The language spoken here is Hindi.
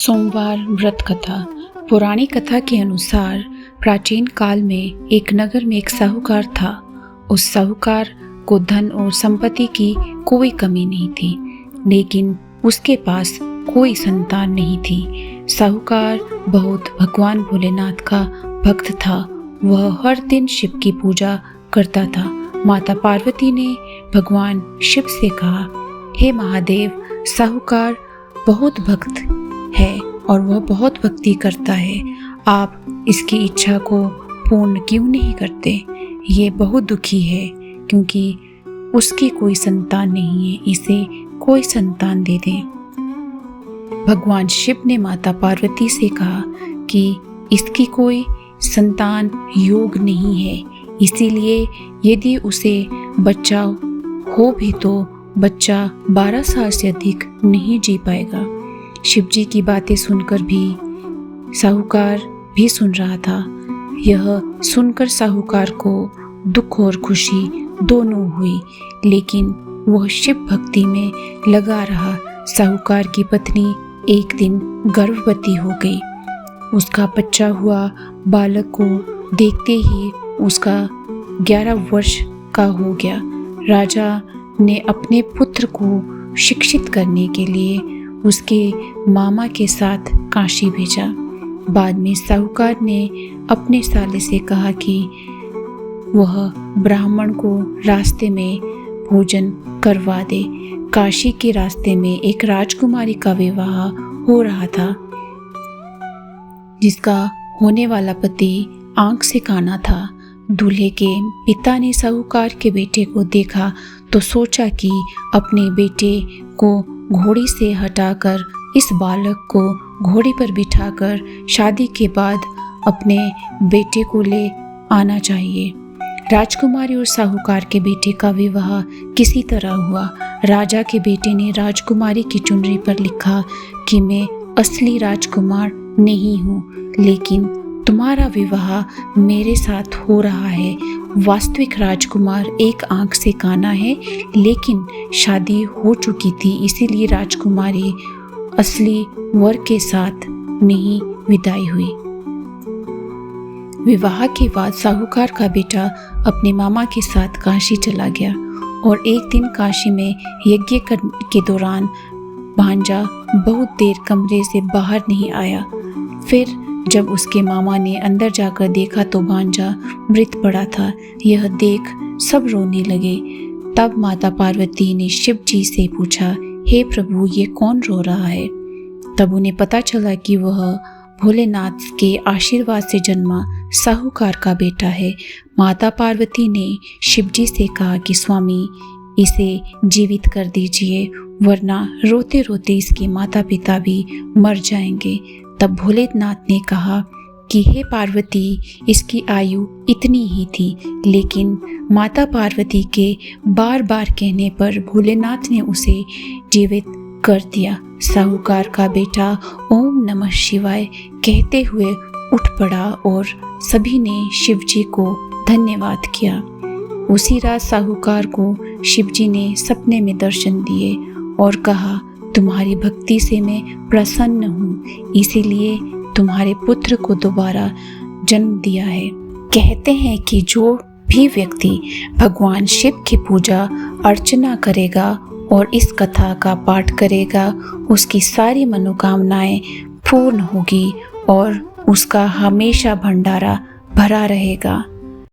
सोमवार व्रत कथा। पुरानी कथा के अनुसार प्राचीन काल में एक नगर में एक साहूकार था। उस साहूकार को धन और संपत्ति की कोई कमी नहीं थी, लेकिन उसके पास कोई संतान नहीं थी। साहूकार बहुत भगवान भोलेनाथ का भक्त था। वह हर दिन शिव की पूजा करता था। माता पार्वती ने भगवान शिव से कहा, हे महादेव, साहूकार बहुत भक्त है और वह बहुत भक्ति करता है। आप इसकी इच्छा को पूर्ण क्यों नहीं करते? ये बहुत दुखी है क्योंकि उसकी कोई संतान नहीं है। इसे कोई संतान दे दें। भगवान शिव ने माता पार्वती से कहा कि इसकी कोई संतान योग नहीं है, इसीलिए यदि उसे बच्चा हो भी तो बच्चा 12 साल से अधिक नहीं जी पाएगा। शिवजी की बातें सुनकर भी साहूकार भी सुन रहा था। यह सुनकर साहूकार को दुख और खुशी दोनों हुई, लेकिन वह शिव भक्ति में लगा रहा। साहूकार की पत्नी एक दिन गर्भवती हो गई। उसका बच्चा हुआ बालक को देखते ही उसका 11 वर्ष का हो गया। राजा ने अपने पुत्र को शिक्षित करने के लिए उसके मामा के साथ काशी भेजा। बाद में साहूकार ने अपने साले से कहा कि वह ब्राह्मण को रास्ते में भोजन करवा दे। काशी के रास्ते में एक राजकुमारी का विवाह हो रहा था, जिसका होने वाला पति आंख से काना था। दूल्हे के पिता ने साहूकार के बेटे को देखा तो सोचा कि अपने बेटे को घोड़ी से हटाकर इस बालक को घोड़ी पर बिठाकर शादी के बाद अपने बेटे को ले आना चाहिए। राजकुमारी और साहूकार के बेटे का विवाह किसी तरह हुआ। राजा के बेटे ने राजकुमारी की चुनरी पर लिखा कि मैं असली राजकुमार नहीं हूँ, लेकिन तुम्हारा विवाह मेरे साथ हो रहा है। वास्तविक राजकुमार एक आंख से काना है, लेकिन शादी हो चुकी थी, इसीलिए राजकुमारी असली वर के साथ नहीं विदाई हुई। विवाह के बाद साहूकार का बेटा अपने मामा के साथ काशी चला गया और एक दिन काशी में यज्ञ के दौरान भांजा बहुत देर कमरे से बाहर नहीं आया। फिर जब उसके मामा ने अंदर जाकर देखा तो भांजा मृत पड़ा था। यह देख सब रोने लगे। तब माता पार्वती ने शिव जी से पूछा, हे प्रभु, ये कौन रो रहा है? तब उन्हें पता चला कि वह भोलेनाथ के आशीर्वाद से जन्मा साहूकार का बेटा है। माता पार्वती ने शिव जी से कहा कि स्वामी, इसे जीवित कर दीजिए, वरना रोते रोते इसके माता पिता भी मर जाएंगे। तब भोलेनाथ ने कहा कि हे पार्वती, इसकी आयु इतनी ही थी, लेकिन माता पार्वती के बार बार कहने पर भोलेनाथ ने उसे जीवित कर दिया। साहूकार का बेटा ओम नमः शिवाय कहते हुए उठ पड़ा और सभी ने शिवजी को धन्यवाद किया। उसी रात साहूकार को शिवजी ने सपने में दर्शन दिए और कहा, तुम्हारी भक्ति से मैं प्रसन्न हूँ, इसीलिए तुम्हारे पुत्र को दोबारा जन्म दिया है। कहते हैं कि जो भी व्यक्ति भगवान शिव की पूजा अर्चना करेगा और इस कथा का पाठ करेगा, उसकी सारी मनोकामनाएं पूर्ण होगी और उसका हमेशा भंडारा भरा रहेगा।